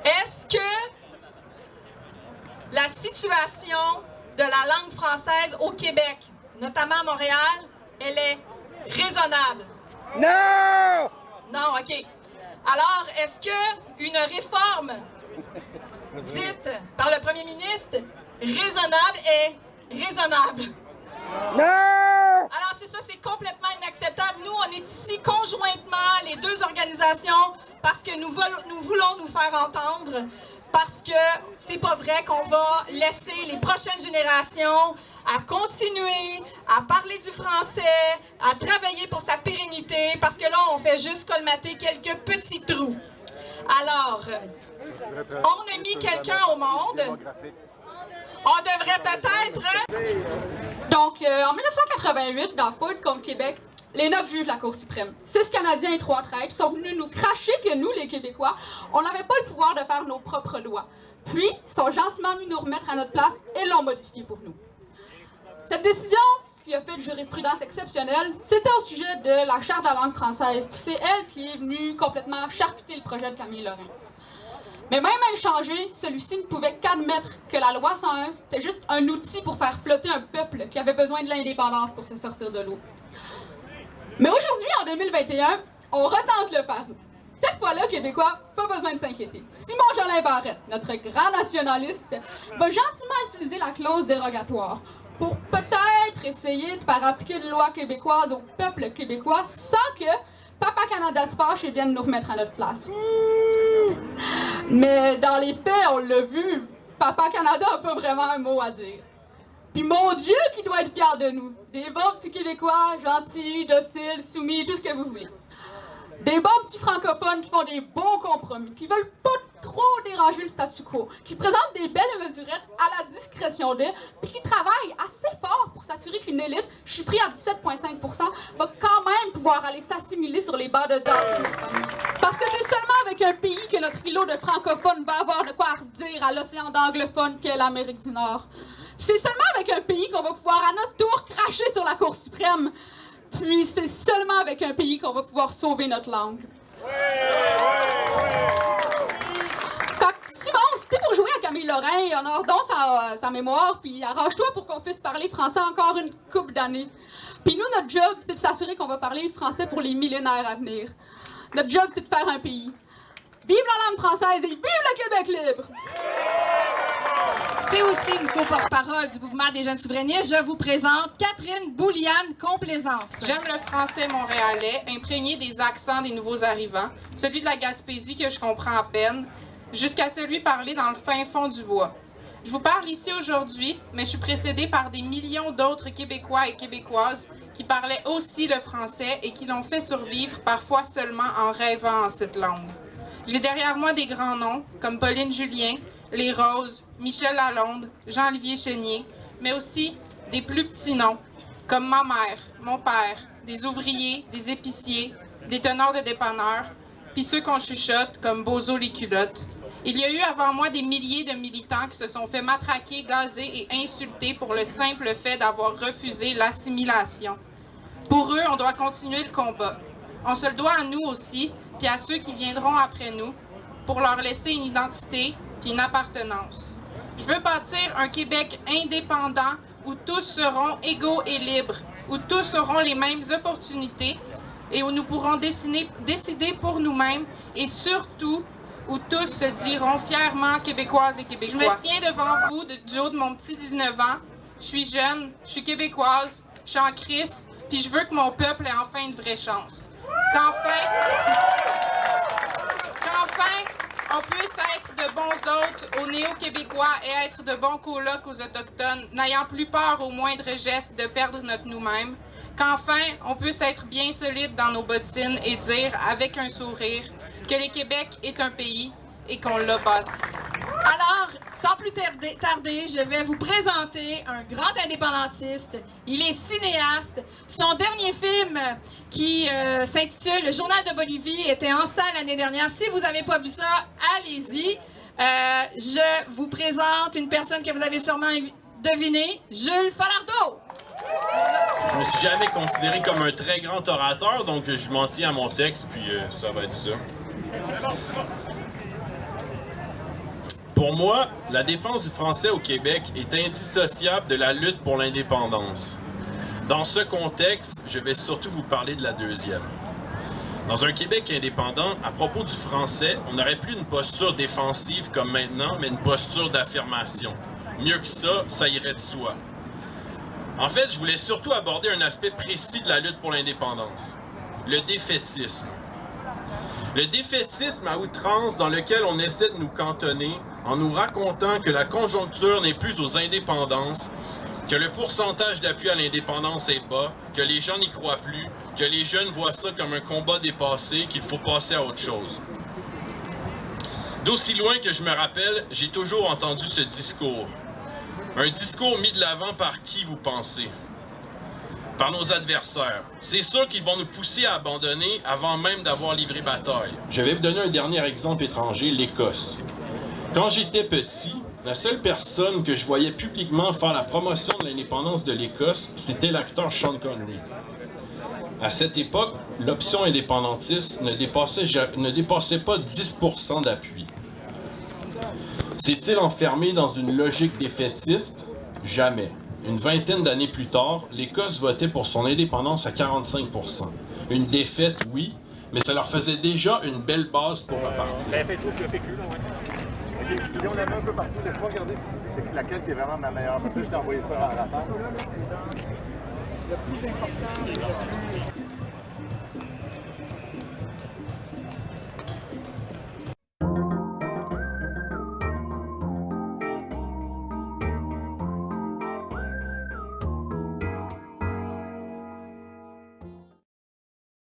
Est-ce que la situation de la langue française au Québec, notamment à Montréal, elle est raisonnable? Non! Non, OK. Alors, est-ce qu'une réforme dite par le premier ministre raisonnable est raisonnable? Non! Alors, c'est ça, c'est complètement inacceptable. Nous, on est ici conjointement, les deux organisations, parce que nous voulons nous faire entendre, parce que c'est pas vrai qu'on va laisser les prochaines générations à continuer à parler du français, à travailler pour sa pérennité, parce que là, on fait juste colmater quelques petits trous. Alors, on a mis quelqu'un au monde. On devrait peut-être... Donc, en 1988, dans Ford contre Québec, les 9 juges de la Cour suprême, 6 Canadiens et 3 traîtres, sont venus nous cracher que nous, les Québécois, on n'avait pas le pouvoir de faire nos propres lois. Puis, ils sont gentiment venus nous remettre à notre place et l'ont modifié pour nous. Cette décision, qui a fait de jurisprudence exceptionnelle, c'était au sujet de la Charte de la langue française. Puis c'est elle qui est venue complètement charcuter le projet de Camille Lorrain. Mais même inchangé, celui-ci ne pouvait qu'admettre que la loi 101, c'était juste un outil pour faire flotter un peuple qui avait besoin de l'indépendance pour se sortir de l'eau. Mais aujourd'hui, en 2021, on retente le pari. Cette fois-là, Québécois, pas besoin de s'inquiéter. Simon Jolin Barrette, notre grand nationaliste, va gentiment utiliser la clause dérogatoire pour peut-être essayer de faire appliquer une loi québécoise au peuple québécois sans que Papa Canada se fâche et vienne nous remettre à notre place. Mais dans les faits, on l'a vu, Papa Canada n'a pas vraiment un mot à dire. Puis mon Dieu qui doit être fier de nous. Des bons petits Québécois, gentils, dociles, soumis, tout ce que vous voulez. Des bons petits francophones qui font des bons compromis, qui veulent pas trop déranger le statu quo, qui présentent des belles mesurettes à la discrétion d'eux, puis qui travaillent assez fort pour s'assurer qu'une élite, chiffrée à 17,5 %, va quand même pouvoir aller s'assimiler sur les bancs de danse. Parce que c'est seulement avec un pays que notre îlot de francophones va avoir de quoi redire à l'océan d'anglophones qu'est l'Amérique du Nord. C'est seulement avec un pays qu'on va pouvoir à notre tour cracher sur la Cour suprême. Puis c'est seulement avec un pays qu'on va pouvoir sauver notre langue. Fait que Simon, si t'es pour jouer à Camille Lorrain, honore donc sa mémoire, puis arrange-toi pour qu'on puisse parler français encore une couple d'années. Puis nous, notre job, c'est de s'assurer qu'on va parler français pour les millénaires à venir. Notre job, c'est de faire un pays. Vive la langue française et vive le Québec libre! C'est aussi une co-porte-parole du mouvement des jeunes souverainistes. Je vous présente Catherine Bouliane-Complaisance. J'aime le français montréalais, imprégné des accents des nouveaux arrivants, celui de la Gaspésie que je comprends à peine, jusqu'à celui parlé dans le fin fond du bois. Je vous parle ici aujourd'hui, mais je suis précédée par des millions d'autres Québécois et Québécoises qui parlaient aussi le français et qui l'ont fait survivre parfois seulement en rêvant en cette langue. J'ai derrière moi des grands noms, comme Pauline Julien, Les Roses, Michel Lalonde, Jean-Olivier Chenier, mais aussi des plus petits noms, comme ma mère, mon père, des ouvriers, des épiciers, des teneurs de dépanneurs, puis ceux qu'on chuchote, comme Bozo les culottes. Il y a eu avant moi des milliers de militants qui se sont fait matraquer, gazer et insulter pour le simple fait d'avoir refusé l'assimilation. Pour eux, on doit continuer le combat. On se le doit à nous aussi, puis à ceux qui viendront après nous, pour leur laisser une identité puis une appartenance. Je veux bâtir un Québec indépendant où tous seront égaux et libres, où tous auront les mêmes opportunités et où nous pourrons décider pour nous-mêmes et surtout où tous se diront fièrement Québécoises et Québécois. Je me tiens devant vous du haut de mon petit 19 ans. Je suis jeune, je suis québécoise, je suis en crise, puis je veux que mon peuple ait enfin une vraie chance. Qu'enfin, on puisse être de bons hôtes aux néo-québécois et être de bons colocs aux autochtones, n'ayant plus peur au moindre geste de perdre notre nous-mêmes. Qu'enfin, on puisse être bien solide dans nos bottines et dire, avec un sourire, que le Québec est un pays et qu'on l'a bâti. Alors, sans plus tarder, je vais vous présenter un grand indépendantiste. Il est cinéaste. Son dernier film, qui s'intitule « Le Journal de Bolivie », était en salle l'année dernière. Si vous n'avez pas vu ça, allez-y. Je vous présente une personne que vous avez sûrement devinée, Jules Falardeau. Je me suis jamais considéré comme un très grand orateur, donc je m'en tiens à mon texte, puis ça va être ça. Pour moi, la défense du français au Québec est indissociable de la lutte pour l'indépendance. Dans ce contexte, je vais surtout vous parler de la deuxième. Dans un Québec indépendant, à propos du français, on n'aurait plus une posture défensive comme maintenant, mais une posture d'affirmation. Mieux que ça, ça irait de soi. En fait, je voulais surtout aborder un aspect précis de la lutte pour l'indépendance, le défaitisme. Le défaitisme à outrance dans lequel on essaie de nous cantonner en nous racontant que la conjoncture n'est plus aux indépendances, que le pourcentage d'appui à l'indépendance est bas, que les gens n'y croient plus, que les jeunes voient ça comme un combat dépassé, qu'il faut passer à autre chose. D'aussi loin que je me rappelle, j'ai toujours entendu ce discours. Un discours mis de l'avant par qui, vous pensez? Par nos adversaires. C'est sûr qu'ils vont nous pousser à abandonner avant même d'avoir livré bataille. Je vais vous donner un dernier exemple étranger, l'Écosse. Quand j'étais petit, la seule personne que je voyais publiquement faire la promotion de l'indépendance de l'Écosse, c'était l'acteur Sean Connery. À cette époque, l'option indépendantiste ne dépassait pas 10% d'appui. S'est-il enfermé dans une logique défaitiste? Jamais. Une vingtaine d'années plus tard, l'Écosse votait pour son indépendance à 45%. Une défaite, oui, mais ça leur faisait déjà une belle base pour repartir. Si on avait un peu partout, laisse-moi regarder si c'est laquelle qui est vraiment ma meilleure. Parce que je t'ai envoyé ça à la fin.